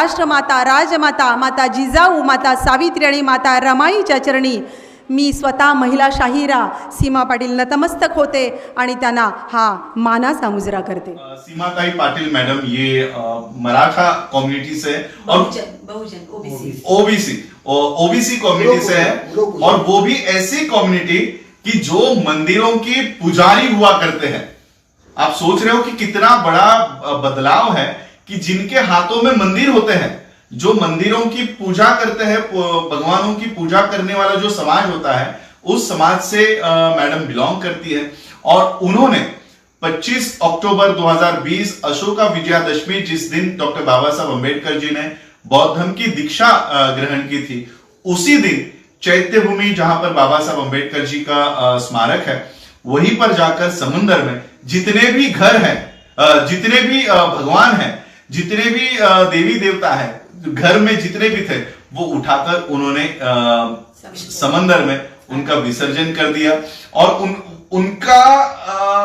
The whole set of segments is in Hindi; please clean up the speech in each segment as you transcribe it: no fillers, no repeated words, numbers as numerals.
राष्ट्रमाता, राजमाता, माता जिजाऊ, माता सावित्री आणि माता रमाईच्या चरणी मी स्वतः महिला शाहिरा सीमा पाटील नतमस्तक होते आणि त्यांना हा मानाचा मुजरा करते. सीमाताई पाटिल मैडम ये मराठा कम्युनिटी से और बहुजन ओबीसी कम्युनिटी से है, और वो भी ऐसी कम्युनिटी कि जो मंदिरों की पुजारी हुआ करते हैं. आप सोच रहे हो कि कितना बड़ा बदलाव है कि जिनके हाथों में मंदिर होते हैं, जो मंदिरों की पूजा करते हैं, भगवानों की पूजा करने वाला जो समाज होता है, उस समाज से मैडम बिलोंग करती है. और उन्होंने 25 अक्टूबर 2020 अशोका विजयादशमी, जिस दिन डॉक्टर बाबा साहब अम्बेडकर जी ने बौद्ध धर्म की दीक्षा ग्रहण की थी, उसी दिन चैत्य भूमि, जहां पर बाबा साहब अम्बेडकर जी का स्मारक है, वहीं पर जाकर समुद्र में जितने भी घर हैं, जितने भी भगवान हैं, जितने भी देवी देवता हैं, घर में जितने भी थे, वो उठाकर उन्होंने समंदर में उनका विसर्जन कर दिया. और उनका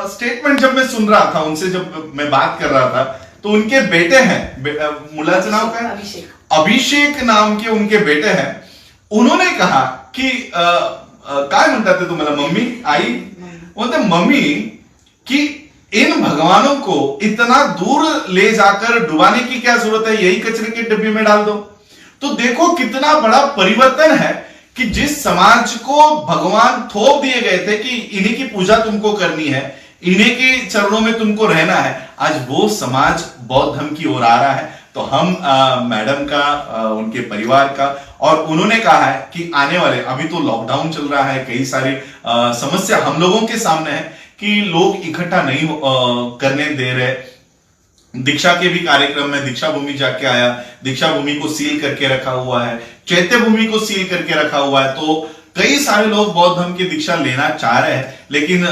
स्टेटमेंट जब मैं सुन रहा था, उनसे जब मैं बात कर रहा था, तो उनके बेटे हैं, मुलाचं नाव काय, अभिषेक नाम के उनके बेटे हैं. उन्होंने कहा कि काय म्हणतात ते तुम्हाला, मम्मी, आई बोलते, मम्मी कि इन भगवानों को इतना दूर ले जाकर डुबाने की क्या जरूरत है, यही कचरे के डिब्बे में डाल दो. तो देखो कितना बड़ा परिवर्तन है कि जिस समाज को भगवान थोप दिए गए थे कि इन्हीं की पूजा तुमको करनी है, इन्हीं के चरणों में तुमको रहना है, आज वो समाज बौद्ध धर्म की ओर आ रहा है. तो हम मैडम का, उनके परिवार का, और उन्होंने कहा है कि आने वाले, अभी तो लॉकडाउन चल रहा है, कई सारी समस्या हम लोगों के सामने है कि लोग इकट्ठा नहीं करने दे रहे. दीक्षा के भी कार्यक्रम में दीक्षा भूमि जाके आया, दीक्षा भूमि को सील करके रखा हुआ है, चैत्य भूमि को सील करके रखा हुआ है. तो कई सारे लोग बौद्ध धर्म की दीक्षा लेना चाह रहे हैं, लेकिन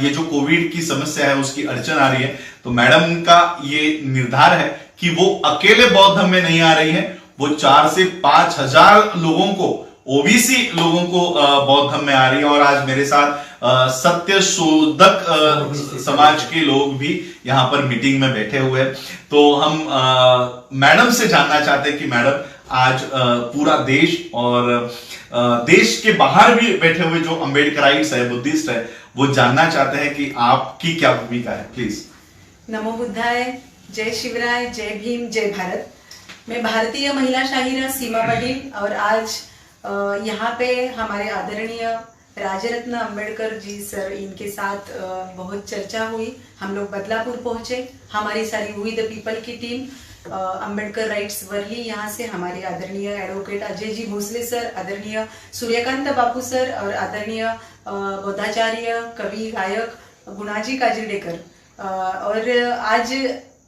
ये जो कोविड की समस्या है, उसकी अड़चन आ रही है. तो मैडम का ये निर्धार है कि वो अकेले बौद्ध धर्म में नहीं आ रही है, वो 4 से 5 हजार लोगों को, ओबीसी लोगों को बौद्ध धर्म में आ रही है. और आज मेरे साथ सत्य शोधक समाज के लोग भी यहाँ पर मीटिंग में बैठे हुए हैं. तो हम मैडम से जानना चाहते हैं कि मैडम, आज पूरा देश और देश के बाहर भी बैठे हुए जो अम्बेडकराइट्स है, बुद्धिस्ट है, वो जानना चाहते हैं कि आपकी क्या भूमिका है. प्लीज. नमो बुद्धाय, जय शिवराय, जय भीम, जय भारत. मैं भारतीय महिला शाहिरा सीमा पाटिल, और आज यहाँ पे हमारे आदरणीय राजरत्न अम्बेडकर जी सर, इनके साथ बहुत चर्चा हुई. हम लोग बदलापुर पहुंचे, हमारी सारी वी द पीपल की टीम, अम्बेडकर राइट्स वर्ली, यहाँ से हमारे आदरणीय एडवोकेट अजय जी भोसले सर, आदरणीय सूर्यकांत बापू सर, और आदरणीय बौद्धाचार्य, कवि, गायक गुणाजी काजिरडेकर. और आज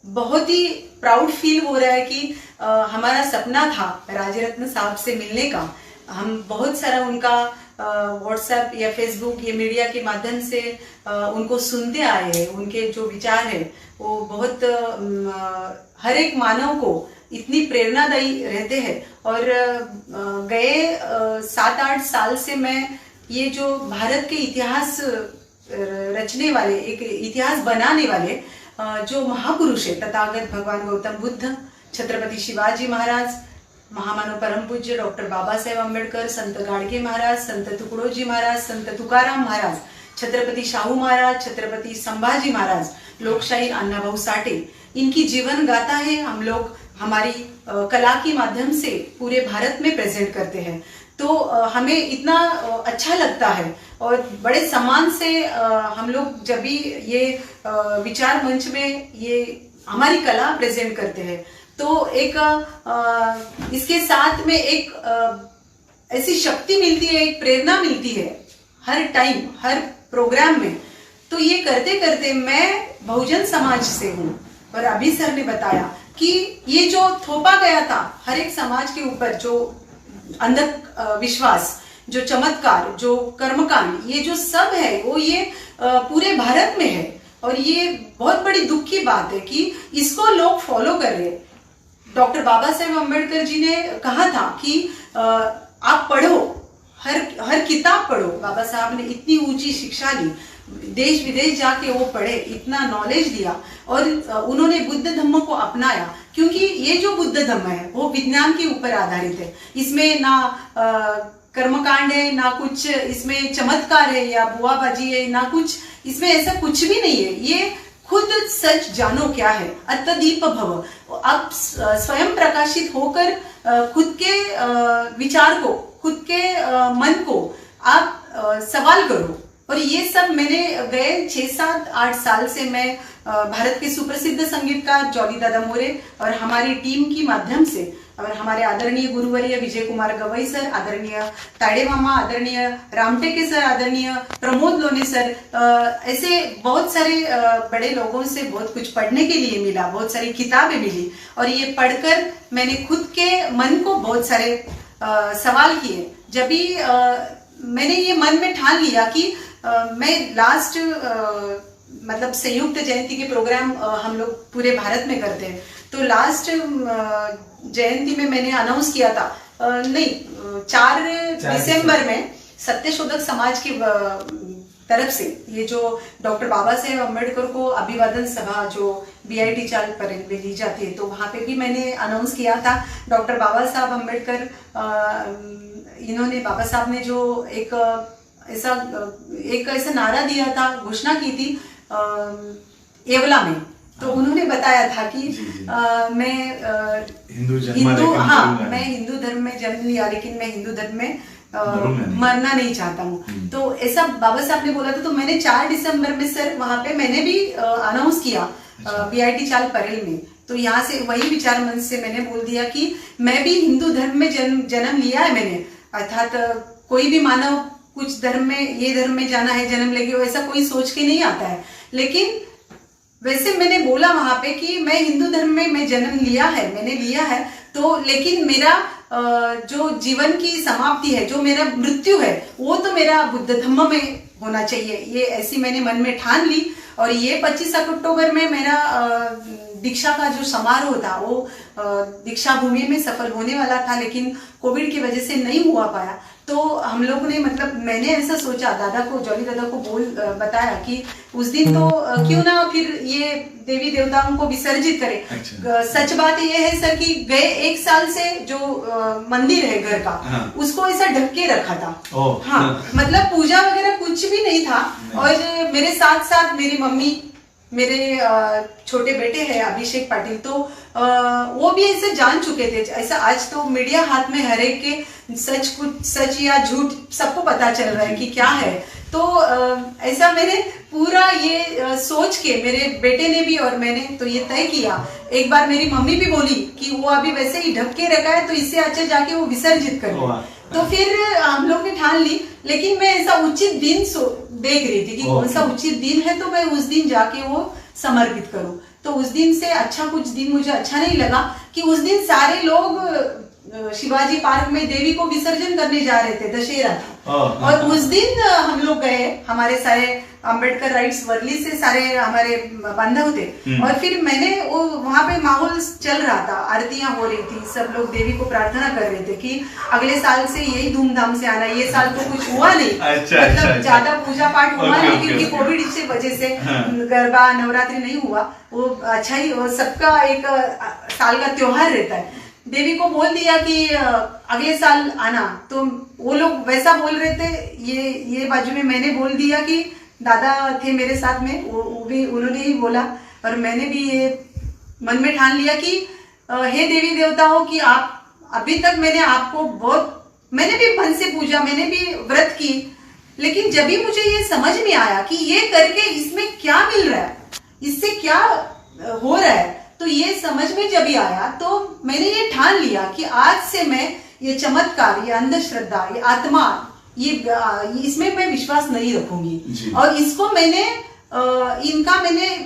बहुत ही प्राउड फील हो रहा है कि हमारा सपना था राजरत्न साहब से मिलने का. हम बहुत सारा उनका व्हाट्सएप या फेसबुक या मीडिया के माध्यम से उनको सुनते आए हैं. उनके जो विचार है वो बहुत हर एक मानव को इतनी प्रेरणादायी रहते हैं. और गए 7-8 साल से मैं ये जो भारत के इतिहास रचने वाले, एक इतिहास बनाने वाले जो महापुरुष है, तथागत भगवान गौतम बुद्ध, छत्रपति शिवाजी महाराज, महामानव परम पूज्य डॉक्टर बाबा साहेब अम्बेडकर, संत गाडगे महाराज, संत तुकडोजी महाराज, संत तुकाराम महाराज, छत्रपति शाहू महाराज, छत्रपति संभाजी महाराज, लोकशाही अण्णाभाऊ साठे, इनकी जीवन गाथा है हम लोग हमारी कला के माध्यम से पूरे भारत में प्रेजेंट करते हैं. तो हमें इतना अच्छा लगता है और बड़े सम्मान से हम लोग जब भी ये विचार मंच में ये हमारी कला प्रेजेंट करते हैं, तो एक इसके साथ में एक ऐसी शक्ति मिलती है, एक प्रेरणा मिलती है हर टाइम, हर प्रोग्राम में. तो ये करते करते मैं बहुजन समाज से हूँ, और अभी सर ने बताया कि ये जो थोपा गया था हर एक समाज के ऊपर, जो अंधविश्वास, जो चमत्कार, जो कर्मकांड, ये जो सब है वो ये पूरे भारत में है. और ये बहुत बड़ी दुख की बात है कि इसको लोग फॉलो कर रहे हैं. डॉक्टर बाबा साहेब अम्बेडकर जी ने कहा था कि आप पढ़ो, हर किताब पढ़ो. बाबा साहब ने इतनी ऊंची शिक्षा ली, देश विदेश जाके वो पढ़े, इतना नॉलेज दिया, और उन्होंने बुद्ध धम्म को अपनाया क्योंकि ये जो बुद्ध धम्म है वो विज्ञान के ऊपर आधारित है। इसमें ना कर्मकांड है, ना कुछ इसमें चमत्कार है या बुआबाजी है, ना कुछ इसमें ऐसा कुछ भी नहीं है। ये खुद सच जानो क्या है, अत्यदीप भव। आप स्वयं प्रकाशित होकर खुद के विचार को, खुद के मन को आप सवाल करो। और ये सब मैंने गए 6-7-8 साल से मैं भारत के सुप्रसिद्ध संगीतकार जॉली दादा मोरे और हमारी टीम की माध्यम से, और हमारे आदरणीय गुरुवर्य विजय कुमार गवई सर, आदरणीय ताड़े मामा, आदरणीय रामटेके सर, आदरणीय प्रमोद लोने सर, ऐसे बहुत सारे बड़े लोगों से बहुत कुछ पढ़ने के लिए मिला, बहुत सारी किताबें मिली। और ये पढ़कर मैंने खुद के मन को बहुत सारे सवाल किए। जब भी मैंने ये मन में ठान लिया कि मैं लास्ट मतलब संयुक्त जयंती के प्रोग्राम हम लोग पूरे भारत में करते हैं, तो लास्ट जयंती में मैंने अनाउंस किया था, नहीं 4 दिसंबर में सत्यशोधक समाज की तरफ से ये जो डॉक्टर बाबा साहेब अम्बेडकर को अभिवादन सभा जो BIT चाल पर ली जाती है, तो वहां पे भी मैंने अनाउंस किया था। डॉक्टर बाबा साहब अम्बेडकर, इन्होंने, बाबा साहब ने जो एक ऐसा नारा दिया था, घोषणा की थी एवला में, तो उन्होंने बताया था कि मैं हिंदू धर्म में जन्म लिया, लेकिन मैं हिंदू धर्म में मरना नहीं चाहता हूँ। तो ऐसा बाबा साहब ने बोला था। तो मैंने 4 दिसंबर में सर वहां पे मैंने भी अनाउंस किया BIT चाल परेल में। तो यहाँ से वही विचार मंच से मैंने बोल दिया कि मैं भी हिंदू धर्म में जन्म लिया है मैंने, अर्थात कोई भी मानव कुछ धर्म में, ये धर्म में जाना है जन्म लेके, वैसा कोई सोच के नहीं आता है। लेकिन वैसे मैंने बोला वहां पे कि मैं हिंदू धर्म में मैं जन्म लिया है, मैंने लिया है, तो लेकिन मेरा जो जीवन की समाप्ति है, जो मेरा मृत्यु है, वो तो मेरा बुद्ध धम्म में होना चाहिए। ये ऐसी मैंने मन में ठान ली। और ये 25 अक्टूबर में मेरा दीक्षा का जो समारोह था वो दीक्षा भूमि में सफल होने वाला था, लेकिन कोविड की वजह से नहीं हुआ पाया। तो हम लोग ने, मतलब मैंने ऐसा सोचा, दादा को, जॉली दादा को बताया कि उस दिन तो क्यों ना फिर ये देवी देवताओं को विसर्जित करें। अच्छा। सच बात ये है सर कि गए 1 साल से जो मंदिर है घर का, हाँ। उसको ऐसा ढक के रखा था। हाँ, मतलब पूजा वगैरह कुछ भी नहीं था। और मेरे साथ साथ मेरी मम्मी, मेरे छोटे बेटे हैं अभिषेक पाटिल, तो वो भी ऐसे जान चुके थे। ऐसा आज तो मीडिया हाथ में हर एक के सच या झूठ सबको पता चल रहा है कि क्या है। तो ऐसा मैंने पूरा ये सोच के, मेरे बेटे ने भी और मैंने तो ये तय किया। एक बार मेरी मम्मी भी बोली कि वो अभी वैसे ही ढक के रखा है, तो इससे अच्छा जाके वो विसर्जित कर दे। तो फिर हम लोग ने ठान ली। लेकिन मैं ऐसा उचित दिन देख रही थी कि कौन सा उचित दिन है, तो मैं उस दिन जाके वो समर्पित करूं। तो उस दिन से अच्छा कुछ दिन मुझे अच्छा नहीं लगा कि उस दिन सारे लोग शिवाजी पार्क में देवी को विसर्जन करने जा रहे थे, दशहरा था। और उस दिन हम लोग गए, हमारे सारे अम्बेडकर राइट्स वर्ली से सारे हमारे बांधव थे। और फिर मैंने वो वहां पे माहौल चल रहा था, आरतियां हो रही थी, सब लोग देवी को प्रार्थना कर रहे थे कि अगले साल से यही धूमधाम से आना। ये साल तो कुछ हुआ नहीं, मतलब ज्यादा पूजा पाठ हुआ नहीं, क्योंकि कोविड की वजह से गरबा नवरात्रि नहीं हुआ। वो अच्छा ही, सबका एक साल का त्योहार रहता है। देवी को बोल दिया कि अगले साल आना, तो वो लोग वैसा बोल रहे थे। ये बाजू में मैंने बोल दिया कि दादा थे मेरे साथ में, वो भी उन्होंने ही बोला। और मैंने भी ये मन में ठान लिया कि हे देवी देवताओं की आप अभी तक मैंने आपको मैंने भी मन से पूजा, मैंने भी व्रत की, लेकिन जब भी मुझे ये समझ में आया कि ये करके इसमें क्या मिल रहा है, इससे क्या हो रहा है, तो ये समझ में जब ही आया तो मैंने ये ठान लिया कि आज से मैं ये चमत्कार, ये अंधश्रद्धा, ये आत्मा, इसमें मैं विश्वास नहीं रखूंगी। और इसको मैंने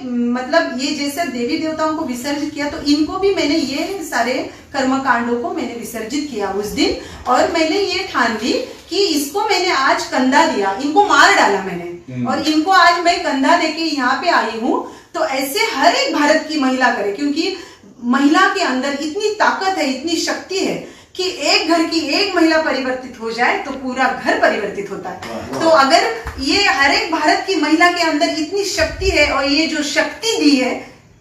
मतलब ये जैसे देवी देवताओं को विसर्जित किया, तो इनको भी मैंने ये सारे कर्म कांडों को मैंने विसर्जित किया उस दिन। और मैंने ये ठान ली कि इसको मैंने आज कंधा दिया, इनको मार डाला मैंने, और इनको आज मैं कंधा देके यहाँ पे आई हूँ। तो ऐसे हर एक भारत की महिला करे, क्योंकि महिला के अंदर इतनी ताकत है, इतनी शक्ति है कि एक घर की एक महिला परिवर्तित हो जाए तो पूरा घर परिवर्तित होता है। तो अगर ये हर एक भारत की महिला के अंदर इतनी शक्ति है, और ये जो शक्ति दी है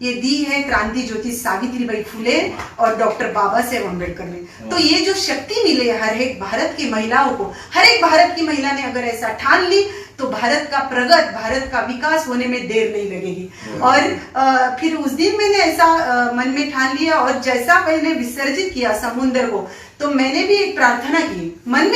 ये दी है क्रांति ज्योति सावित्रीबाई फुले और डॉक्टर बाबा साहेब अम्बेडकर ने। तो ये जो शक्ति मिले हर एक भारत की महिलाओं को, हर एक भारत की महिला ने अगर ऐसा ठान ली तो भारत का प्रगत, भारत का विकास होने में देर नहीं लगेगी। और फिर उस दिन मैंने ऐसा मन में ठान लिया और जैसा मैंने विसर्जित किया समुद्र को, तो मैंने भी एक प्रार्थना की, मन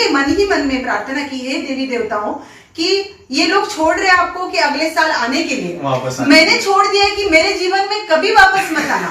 में प्रार्थना की, हे देवी देवताओं कि ये लोग छोड़ रहे हैं आपको कि अगले साल आने के लिए, मैंने छोड़ दिया कि मेरे जीवन में कभी वापस मत आना।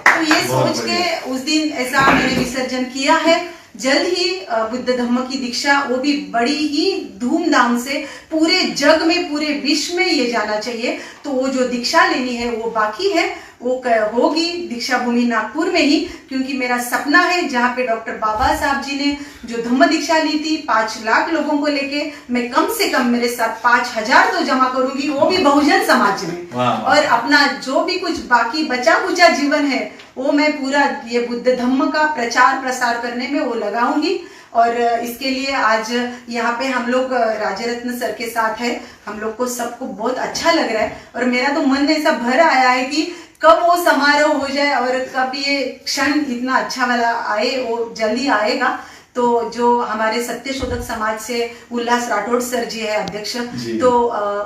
तो ये सोच के उस दिन ऐसा मैंने विसर्जन किया है। जल्द ही बुद्ध धम्म की दीक्षा, वो भी बड़ी ही धूमधाम से पूरे जग में, पूरे विश्व में ये जाना चाहिए। तो वो जो दीक्षा लेनी है वो बाकी है, वो होगी दीक्षा भूमि नागपुर में ही, क्योंकि मेरा सपना है जहाँ पे डॉक्टर बाबा साहब जी ने जो धम्म दीक्षा ली थी 5 लाख लोगों को लेके, मैं कम से कम मेरे साथ 5000 तो जमा करूंगी, वो भी बहुजन समाज में। और अपना जो भी कुछ बाकी बचा कुचा जीवन है वो मैं पूरा ये बुद्ध धम्म का प्रचार प्रसार करने में वो लगाऊंगी। और इसके लिए आज यहाँ पे हम लोग राजरत्न सर के साथ है, हम लोग को सबको बहुत अच्छा लग रहा है। और मेरा तो मन में ऐसा भर आया है कि कब वो समारोह हो जाए और कब ये क्षण इतना अच्छा वाला आए, वो जल्दी आएगा। तो जो हमारे सत्यशोधक समाज से उल्लास राठौड़ सर जी है अध्यक्ष, तो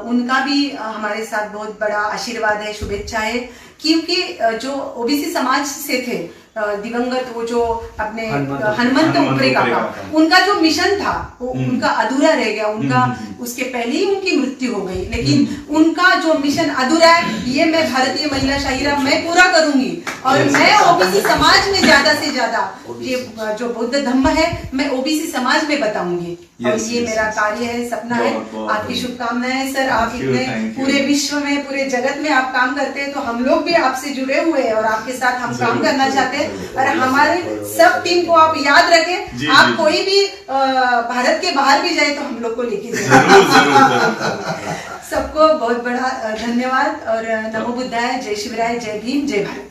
उनका भी हमारे साथ बहुत बड़ा आशीर्वाद है, शुभेच्छा है। क्योंकि जो ओबीसी समाज से थे दिवंगत, वो जो अपने हनुमंत उपरे काका, उनका जो मिशन था वो उनका अधूरा रह गया। उनका उसके पहले ही उनकी मृत्यु हो गई, लेकिन उनका जो मिशन अधूरा है ये मैं भारतीय महिला शाहिरा मैं पूरा करूंगी। और मैं ओबीसी समाज में ज्यादा से ज्यादा ये जो बौद्ध धम्म है मैं ओबीसी समाज में बताऊंगी। और ये मेरा कार्य है, सपना है। आपकी शुभकामनाएं सर। आप इतने पूरे विश्व में, पूरे जगत में आप काम करते हैं, तो हम लोग भी आपसे जुड़े हुए हैं और आपके साथ हम काम करना चाहते हैं। और हमारे सब टीम को आप याद रखें, आप कोई भी भारत के बाहर भी जाए तो हम लोग को लेके जाए। सबको बहुत बड़ा धन्यवाद और नमो बुद्धाय, जय शिवराय, जय भीम, जय भारत।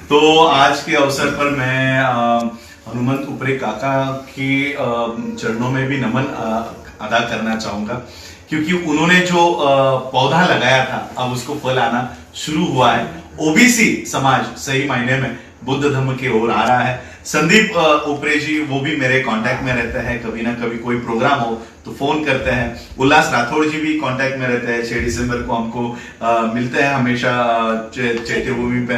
तो आज के अवसर पर मैं हनुमंत उपरे काका के चरणों में भी नमन अदा करना चाहूंगा, क्योंकि उन्होंने जो पौधा लगाया था अब उसको फल आना शुरू हुआ है। ओबीसी समाज सही मायने में बुद्ध धम्म की ओर आ रहा है। संदीप उपरे जी वो भी मेरे कांटेक्ट में रहते हैं, कभी ना कभी कोई प्रोग्राम हो तो फोन करते हैं। उल्लास राठौड़ जी भी कांटेक्ट में रहते हैं, 6 दिसंबर को हमको मिलते हैं हमेशा चैत्य भूमि पे।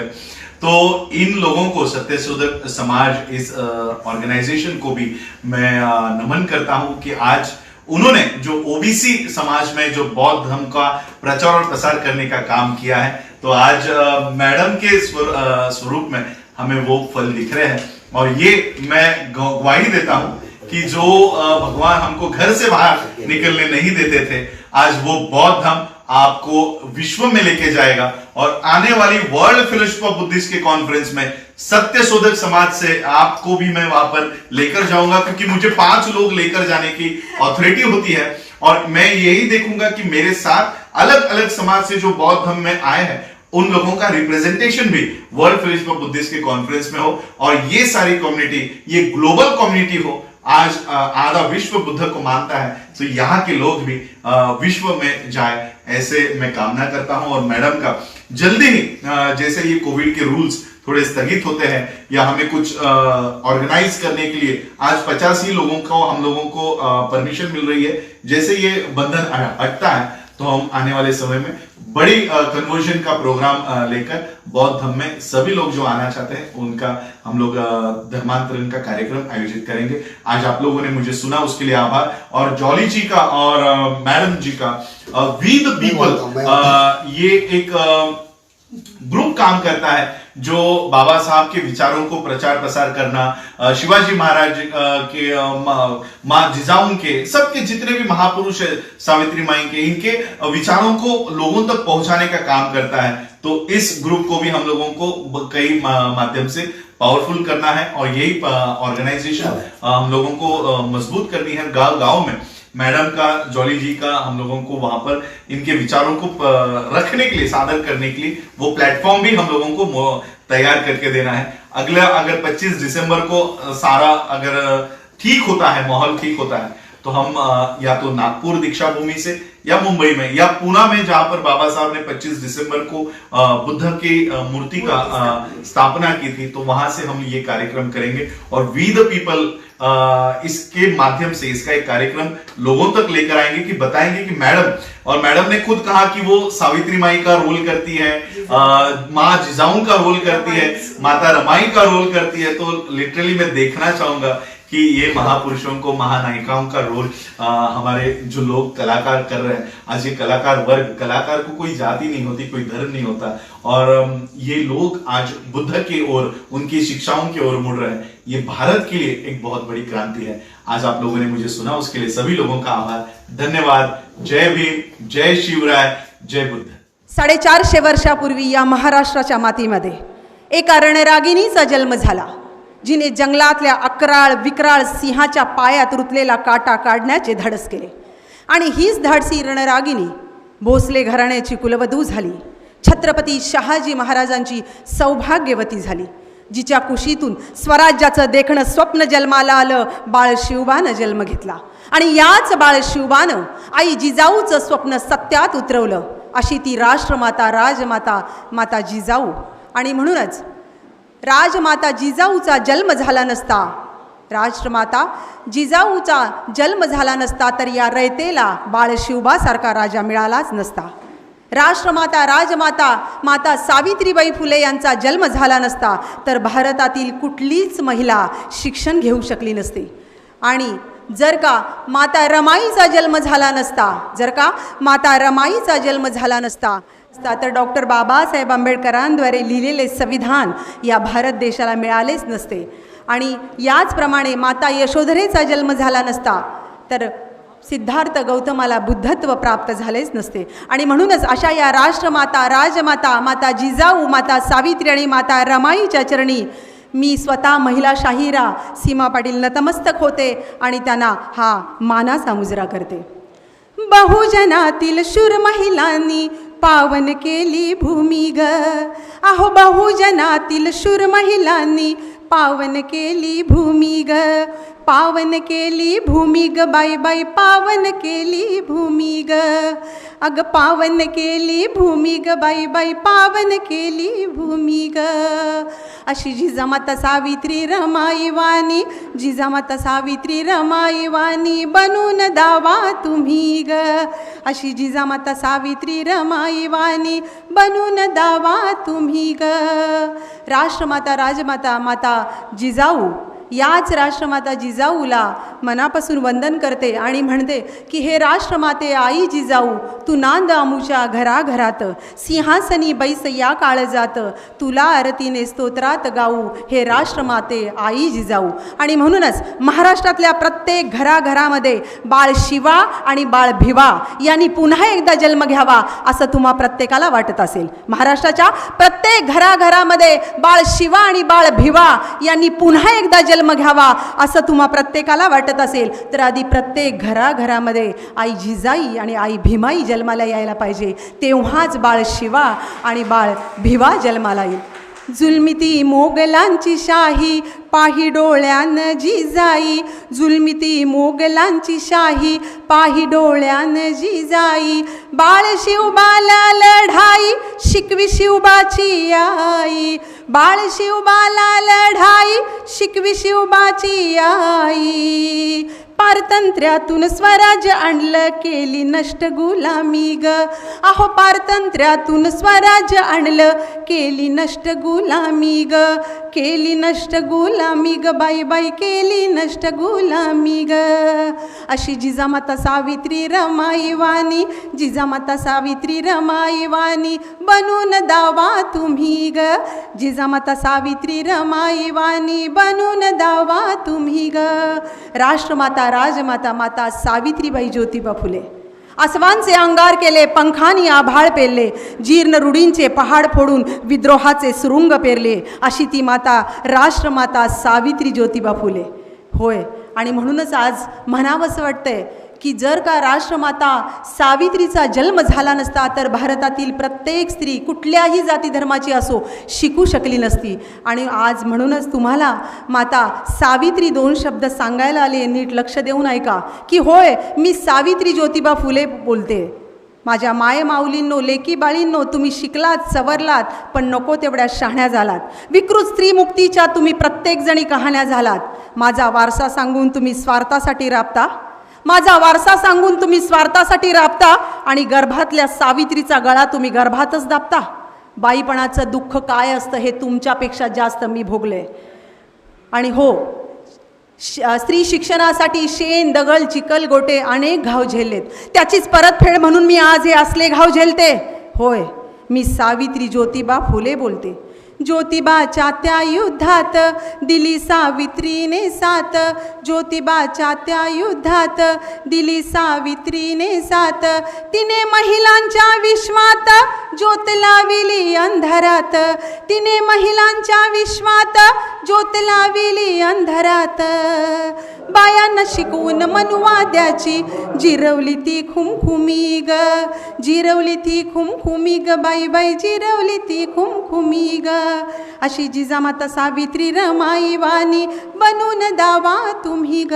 तो इन लोगों को, सत्यशोधक समाज, इस ऑर्गेनाइजेशन को भी मैं नमन करता हूं कि आज उन्होंने जो ओबीसी समाज में जो बौद्ध धर्म का प्रचार और प्रसार करने का काम किया है, तो आज मैडम के स्वरूप में हमें वो फल दिख रहे हैं। और ये मैं गवाही देता हूं कि जो भगवान हमको घर से बाहर निकलने नहीं देते थे, आज वो बौद्ध धर्म आपको विश्व में लेके जाएगा। और आने वाली वर्ल्ड फेलोशिप ऑफ बुद्धिस्ट के कॉन्फ्रेंस में सत्यशोधक समाज से आपको भी मैं वहां पर लेकर जाऊंगा, क्योंकि मुझे 5 लोग लेकर जाने की अथॉरिटी होती है। और मैं यही देखूंगा कि मेरे साथ अलग अलग समाज से जो बौद्ध धर्म में आए हैं उन लोगों का रिप्रेजेंटेशन भी वर्ल्ड फेलोशिप ऑफ बुद्धिस्ट के कॉन्फ्रेंस में हो, और ये सारी कम्युनिटी, ये ग्लोबल कम्युनिटी हो। आज आधा विश्व बुद्ध को मानता है, तो यहाँ के लोग भी विश्व में जाए, ऐसे मैं कामना करता हूं। और मैडम का जल्दी ही जैसे ये कोविड के रूल्स थोड़े स्थगित होते हैं या हमें कुछ ऑर्गेनाइज करने के लिए आज 50 ही लोगों को, हम लोगों को परमिशन मिल रही है। जैसे ये बंधन हटता है तो हम आने वाले समय में बड़ी कन्वर्जन का प्रोग्राम लेकर बौद्ध धर्म में सभी लोग जो आना चाहते हैं उनका हम लोग धर्मांतरण का कार्यक्रम आयोजित करेंगे। आज आप लोगों ने मुझे सुना, उसके लिए आभार। और जॉली जी का और मैडम जी का वी द पीपल ये एक ग्रुप काम करता है जो बाबा साहब के विचारों को प्रचार प्रसार करना, शिवाजी महाराज के, माँ जिजाऊ के, सबके जितने भी महापुरुष है, सावित्री माई के, इनके विचारों को लोगों तक पहुंचाने का काम करता है। तो इस ग्रुप को भी हम लोगों को कई माध्यम से पावरफुल करना है और यही ऑर्गेनाइजेशन हम लोगों को मजबूत करनी है। गांव गांव में मैडम का, जॉली जी का, हम लोगों को वहां पर इनके विचारों को रखने के लिए, सादर करने के लिए वो प्लेटफॉर्म भी हम लोगों को तैयार करके देना है। अगला अगर 25 दिसंबर को सारा अगर ठीक होता है, माहौल ठीक होता है, तो हम या तो नागपुर दीक्षा भूमि से या मुंबई में या पुणे में, जहां पर बाबा साहब ने 25 दिसंबर को बुद्ध की मूर्ति का स्थापना की थी, तो वहां से हम ये कार्यक्रम करेंगे और वी द पीपल इसके माध्यम से इसका एक कार्यक्रम लोगों तक लेकर आएंगे कि बताएंगे कि मैडम ने खुद कहा कि वो सावित्री माई का रोल करती है, माँ जिजाऊ का रोल करती है, माता रमाई का रोल करती है। तो लिटरली मैं देखना चाहूंगा कि ये महापुरुषों को, महानायिकाओं का रोल हमारे जो लोग कलाकार कर रहे हैं। आज ये कलाकार को कोई जाति नहीं होती, कोई धर्म नहीं होता, और ये लोग आज बुद्ध की ओर, उनकी शिक्षाओं की ओर मुड़ रहे हैं। ये भारत के लिए एक बहुत बड़ी क्रांति है। आज आप लोगों ने मुझे सुना, उसके लिए सभी लोगों का आभार, धन्यवाद। जय भीम, जय शिवराय, जय बुद्ध। 450 वर्षापूर्वी या महाराष्ट्राच्या मातीमध्ये एका रणरागिणीचा जन्म झाला, जिने जंगलातल्या अकराळ विक्राळ सिंहाच्या पायात रुतलेला काटा काढण्याचे धाडस केले। आणि हीच धाडसी रणरागिणी भोसले घराण्याची कुलवधू झाली, छत्रपती शहाजी महाराजांची सौभाग्यवती झाली, जिच्या कुशीतून स्वराज्याचं देखणं स्वप्न जन्माला आलं। बाळ शिवबानं जन्म घेतला आणि याच बाळ शिवबानं आई जिजाऊचं स्वप्न सत्यात उतरवलं। अशी ती राष्ट्रमाता, राजमाता, माता जिजाऊ। आणि म्हणूनच राजमाता जिजाऊचा जन्म झाला नसता, राष्ट्रमाता जिजाऊचा जन्म झाला नसता, तर या रयतेला बाळ शिवबासारखा राजा मिळालाच नसता। राष्ट्रमाता, राजमाता, माता सावित्रीबाई फुले यांचा जन्म झाला नसता, तर भारतातील कुठलीच महिला शिक्षण घेऊ शकली नसती। आणि जर का माता रमाईचा जन्म झाला नसता, जर का माता रमाईचा जन्म झाला नसता, तर डॉक्टर बाबासाहेब आंबेडकरांद्वारे लिहिलेले संविधान या भारत देशाला मिळालेच नसते। आणि याचप्रमाणे माता यशोधरेचा जन्म झाला नसता, तर सिद्धार्थ गौतमाला बुद्धत्व प्राप्त झालेच नसते। आणि म्हणूनच अशा या राष्ट्रमाता, राजमाता, माता जिजाऊ, माता सावित्री आणि माता रमाईच्या चरणी मी स्वतः महिला शाहिरा सीमा पाटील नतमस्तक होते आणि त्यांना हा मानाचा मुजरा करते। बहुजनातील शूर महिलांनी पावन केली भूमी ग, अहो बहुजनातील शूर महिलांनी पावन केली भूमी ग, पावन केली भूमी ग बाई बाई, पावन केली भूमी ग, अग पावन केली भूमी ग बाई बाई, पावन केली भूमी ग। अशी जिजामाता सावित्री रमाई वाणी, जिजामाता सावित्री रमाई वाणी बनून दावा तुम्ही ग, अशी जिजामाता सावित्री रमाई वाणी बनून दावा तुम्ही ग। राष्ट्रमाता, राजमाता, माता जिजाऊ, याच राष्ट्रमाता जिजाऊला मनापासून वंदन करते आणि म्हणते की हे राष्ट्रमाते आई जिजाऊ, तू नांद आमुच्या घराघरात, सिंहासनी बैस या काळजात, तुला आरतीने स्तोत्रात गाऊ, हे राष्ट्रमाते आई जिजाऊ। आणि म्हणूनच महाराष्ट्रातल्या प्रत्येक घराघरामध्ये बाळ शिवा आणि बाळ भिवा यांनी पुन्हा एकदा जन्म घ्यावा असं तुम्हा प्रत्येकाला वाटत असेल। महाराष्ट्राच्या प्रत्येक घराघरामध्ये बाळ शिवा आणि बाळ भिवा यांनी पुन्हा एकदा जन्म घ्यावा असं तुम्हा प्रत्येकाला वाटत असेल, तर आधी प्रत्येक घराघरामध्ये आई जिजाई आणि आई भीमाई जन्माला यायला पाहिजे, तेव्हाच बाळ शिवा आणि बाळ भिवा जन्माला येईल। जुलमिती मोगलांची शाही पाही डोळ्यान जिजाई, जुलमिती मोगलांची शाही पाही डोळ्यान जिजाई, बाळ शिवबाला लढाई शिकवी शिवबाची आई, बाळ शिवबाला लढाई शिकवी शिवबाची आई, पारतंत्र्यातून स्वराज्य आणलं केली नष्ट गुलामी ग, अहो पारतंत्र्यातून स्वराज्य आणलं केली नष्ट गुलामी ग, केली नष्ट गुलामी ग बाई बाई, केली नष्ट गुलामी ग। अशी जिजामाता सावित्री रमाई वाणी, जिजामाता सावित्री रमाई वाणी बनून दावा तुम्ही ग, जिजामाता सावित्री रमाई वाणी बनून दावा तुम्ही ग। राष्ट्रमाता, राजमाता, माता सावित्रीबाई ज्योतिबा फुले, आसवांचे अंगार केले, पंखानी आभाळ पेरले, जीर्ण रूढींचे पहाड फोडून विद्रोहाचे सुरुंग पेरले, अशी ती माता राष्ट्रमाता सावित्री ज्योतिबा फुले होय। आणि म्हणूनच आज म्हणावंसं वाटतंय की जर का राष्ट्रमाता सावित्रीचा जन्म झाला नसता तर भारतातील प्रत्येक स्त्री कुठल्याही जाती धर्माची असो शिकू शकली नसती. आणि आज म्हणूनच तुम्हाला माता सावित्री 2 शब्द सांगायला आले. नीट लक्ष देऊन ऐका की होय, मी सावित्री ज्योतिबा फुले बोलते. माझ्या माये माऊलींनो, लेकी बाळींनो, तुम्ही शिकलात, सवरलात, पण नको तेवढ्या शहाण्या झालात. विकृत स्त्री मुक्तीच्या तुम्ही प्रत्येकजणी कहाण्या झालात. माझा वारसा सांगून तुम्ही स्वार्थासाठी राबता, माझा वारसा सांगून तुम्ही स्वार्थासाठी राबता आणि गर्भातल्या सावित्रीचा गळा तुम्ही गर्भातच दाबता. बाईपणाचं दुःख काय असतं हे तुमच्यापेक्षा जास्त मी भोगले. आणि हो, स्त्री शिक्षणासाठी शेण, दगड, चिखल, गोटे अनेक घाव झेललेत. त्याचीच परतफेड म्हणून मी आज हे असले घाव झेलते. होय, मी सावित्री ज्योतिबा फुले बोलते. ज्योतिबाच्या त्या युद्धात दिली सावित्रीने साथ, ज्योतिबाच्या त्या युद्धात दिली सावित्रीने साथ. तिने महिलांच्या विश्वात ज्योत लाविली अंधारात, तिने महिलांच्या विश्वात ज्योत लाविली अंधारात. बायांना शिकवून मनुवाद्याची जिरवली ती खुमखुमी ग, जिरवली ती खुमखुमी ग, बाई बाई जिरवली ती खुमखुमी ग. अशी जिजामाता सावित्री रमाई वाणी बनून दावा तुम्ही ग.